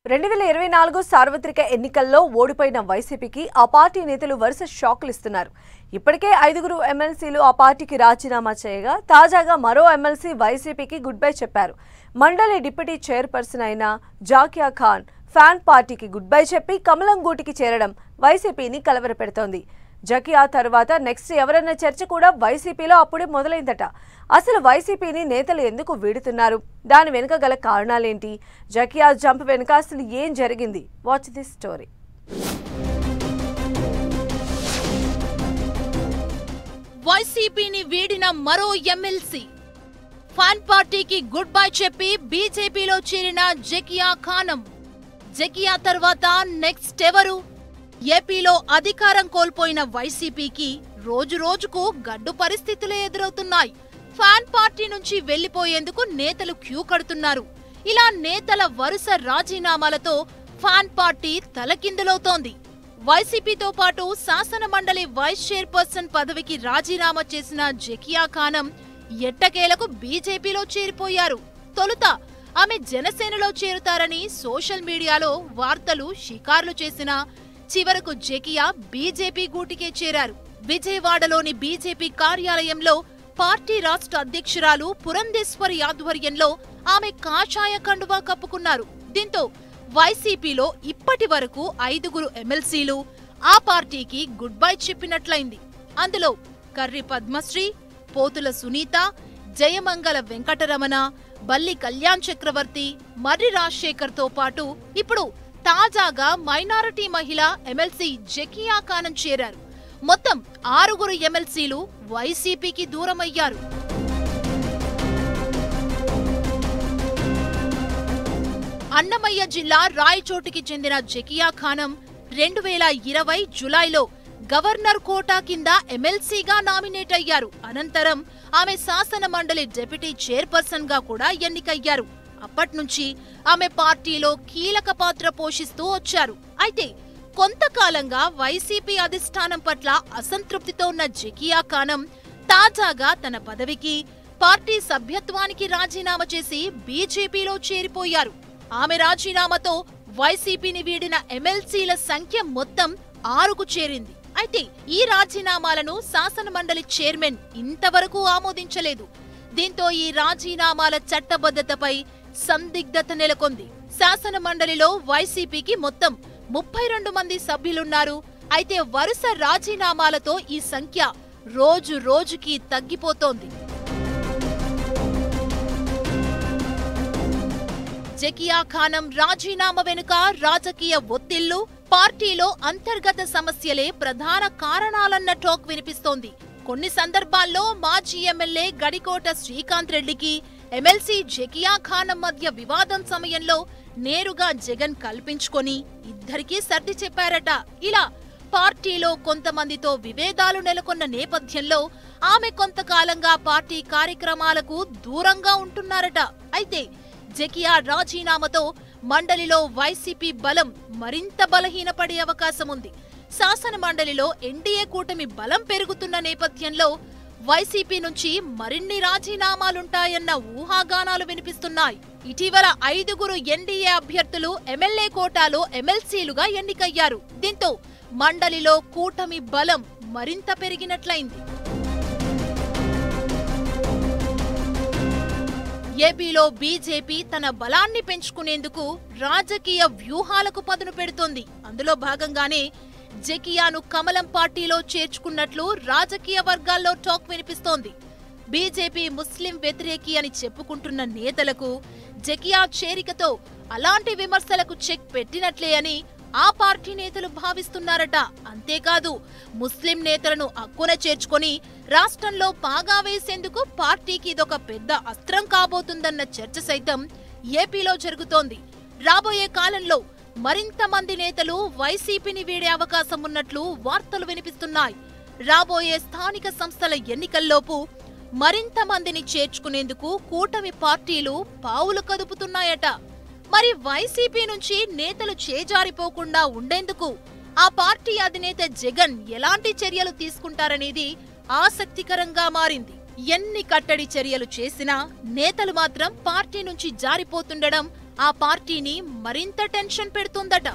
2024 సార్వత్రిక ఎన్నికల్లో ఓడిపోయిన వైసీపీకి ఆ పార్టీ నేతలు వరుస షాకులు ఇస్తున్నారు. ఇప్పటికే 5 ఎమ్మెల్సీలు ఆ పార్టీకి రాజీనామా చేయగా తాజాగా మరో ఎమ్మెల్సీ వైసీపీకి గుడ్ బై చెప్పారు. మండలి డిప్యూటీ చైర్పర్సన్ అయిన జాకియా ఖాన్ ఫ్యాన్ పార్టీకి గుడ్ బై చెప్పి కమలం గూటికి చేరడం వైసీపీని కలవరపెడుతోంది. జకియా తర్వాత నెక్స్ట్ ఎవరన్న చర్చ కూడా వైసీపీలో అప్పుడే మొదలైందట. అసలు వైసీపీని నేతలు ఎందుకు వీడుతున్నారు? దాని వెనుక గల కారణాలేంటి? జకియా జంప్ వెనుక అసలు ఏం జరిగింది? Watch this story. వైసీపీని వీడిన మరో ఎమ్మెల్సీ ఫ్యాన్ పార్టీకి గుడ్ బై చెప్పి బీజేపీలో చేరిన జకియా ఖానం. జకియా తర్వాత నెక్స్ట్ ఎవరు? ఏపీలో అధికారం కోల్పోయిన వైసీపీకి రోజు రోజుకు గడ్డు పరిస్థితులే ఎదురవుతున్నాయి. ఫ్యాన్ పార్టీ నుంచి వెళ్లిపోయేందుకు నేతలు క్యూ కడుతున్నారు. ఇలా నేతల వరుస రాజీనామాలతో ఫ్యాన్ పార్టీ తలకిందులవుతోంది. వైసీపీతో పాటు శాసన మండలి వైస్ చైర్పర్సన్ పదవికి రాజీనామా చేసిన జకియా ఖానం ఎట్టకేలకు బీజేపీలో చేరిపోయారు. తొలుత ఆమె జనసేనలో చేరుతారని సోషల్ మీడియాలో వార్తలు షికార్లు చేసినా చివరకు జకియా బీజేపీ గూటికే చేరారు. విజయవాడలోని బీజేపీ కార్యాలయంలో పార్టీ రాష్ట్ర అధ్యక్షురాలు పురంధేశ్వరి ఆధ్వర్యంలో ఆమె కాషాయ కండువా కప్పుకున్నారు. దీంతో వైసీపీలో ఇప్పటి వరకు 5 ఎమ్మెల్సీలు ఆ పార్టీకి గుడ్ బై చెప్పినట్లయింది. అందులో కర్రి పద్మశ్రీ, పోతుల సునీత, జయమంగళ వెంకటరమణ, బల్లి కళ్యాణ్ చక్రవర్తి, మర్రి రాజశేఖర్ తో పాటు ఇప్పుడు తాజాగా మైనారిటీ మహిళ ఎమ్మెల్సీ జకియా ఖానం చేరారు. మొత్తం 6 ఎమ్మెల్సీలు వైసీపీకి దూరమయ్యారు. అన్నమయ్య జిల్లా రాయచోటికి చెందిన జకియా ఖానం 2020 జులైలో గవర్నర్ కోటా కింద ఎమ్మెల్సీగా నామినేట్ అయ్యారు. అనంతరం ఆమె శాసన మండలి డిప్యూటీ చైర్పర్సన్ గా కూడా ఎన్నికయ్యారు. అప్పట్నుంచి ఆమె పార్టీలో కీలక పాత్ర పోషిస్తూ వచ్చారు. అయితే కొంతకాలంగా వైసీపీ అధిష్టానం పట్ల అసంతృప్తితో ఉన్న జకియా ఖానం తాజాగా తన పదవికి, పార్టీ సభ్యత్వానికి రాజీనామా చేసి బీజేపీలో చేరిపోయారు. ఆమె రాజీనామాతో వైసీపీని వీడిన ఎమ్మెల్సీల సంఖ్య మొత్తం 6కు చేరింది. అయితే ఈ రాజీనామాలను శాసన మండలి చైర్మన్ ఇంతవరకు ఆమోదించలేదు. దీంతో ఈ రాజీనామాల చట్టబద్ధతపై సందిగ్ధత నెలకొంది. శాసన మండలిలో వైసీపీకి మొత్తం 32 మంది సభ్యులున్నారు. అయితే వరుస రాజీనామాలతో ఈ సంఖ్య రోజు రోజుకి తగ్గిపోతోంది. జకియా ఖానం రాజీనామా వెనుక రాజకీయ ఒత్తిళ్లు, పార్టీలో అంతర్గత సమస్యలే ప్రధాన కారణాలన్న టాక్ వినిపిస్తోంది. కొన్ని సందర్భాల్లో మాజీ ఎమ్మెల్యే గడికోట శ్రీకాంత్ రెడ్డికి ఎమ్మెల్సీ జకియా ఖానం మధ్య వివాదం సమయంలో నేరుగా జగన్ కల్పించుకొని ఇద్దరికీ సర్ది చెప్పారట. ఇలా పార్టీలో కొంతమందితో విభేదాలు నెలకొన్న నేపథ్యంలో ఆమె కొంతకాలంగా పార్టీ కార్యక్రమాలకు దూరంగా ఉంటున్నారట. అయితే జకియా రాజీనామాతో మండలిలో వైసీపీ బలం మరింత బలహీనపడే అవకాశం ఉంది. శాసన మండలిలో ఎన్డీఏ కూటమి బలం పెరుగుతున్న నేపథ్యంలో వైసీపీ నుంచి మరిన్ని రాజీనామాలుంటాయన్న ఊహాగానాలు వినిపిస్తున్నాయి. ఇటీవల 5 ఎన్డీఏ అభ్యర్థులు ఎమ్మెల్యే కోటాలో ఎమ్మెల్సీలుగా ఎన్నికయ్యారు. దీంతో మండలిలో కూటమి బలం మరింత పెరిగినట్లయింది. ఏపీలో బీజేపీ తన బలాన్ని పెంచుకునేందుకు రాజకీయ వ్యూహాలకు పదును పెడుతోంది. అందులో భాగంగానే జకియాను కమలం పార్టీలో చేర్చుకున్నట్లు రాజకీయ వర్గాల్లో టాక్ వినిపిస్తోంది. బీజేపీ ముస్లిం వ్యతిరేకి అని చెప్పుకుంటున్న నేతలకు జకియా చేరికతో అలాంటి విమర్శలకు చెక్ పెట్టినట్లే అని ఆ పార్టీ నేతలు భావిస్తున్నారట. అంతేకాదు ముస్లిం నేతలను అక్కున చేర్చుకొని రాష్ట్రంలో పాగా వేసేందుకు పార్టీకి ఇదొక పెద్ద అస్త్రం కాబోతుందన్న చర్చ సైతం ఏపీలో జరుగుతోంది. రాబోయే కాలంలో మరింత మంది నేతలు వైసీపీని వీడే అవకాశం ఉన్నట్లు వార్తలు వినిపిస్తున్నాయి. రాబోయే స్థానిక సంస్థల ఎన్నికల్లోపు మరింత మందిని చేర్చుకునేందుకు కూటమి పార్టీలు పావులు కదుపుతున్నాయట. మరి వైసీపీ నుంచి నేతలు చేజారిపోకుండా ఉండేందుకు ఆ పార్టీ అధినేత జగన్ ఎలాంటి చర్యలు తీసుకుంటారనేది ఆసక్తికరంగా మారింది. ఎన్ని కట్టడి చర్యలు చేసినా నేతలు మాత్రం పార్టీ నుంచి జారిపోతుండడం ఆ పార్టీని మరింత టెన్షన్ పెడుతుందట.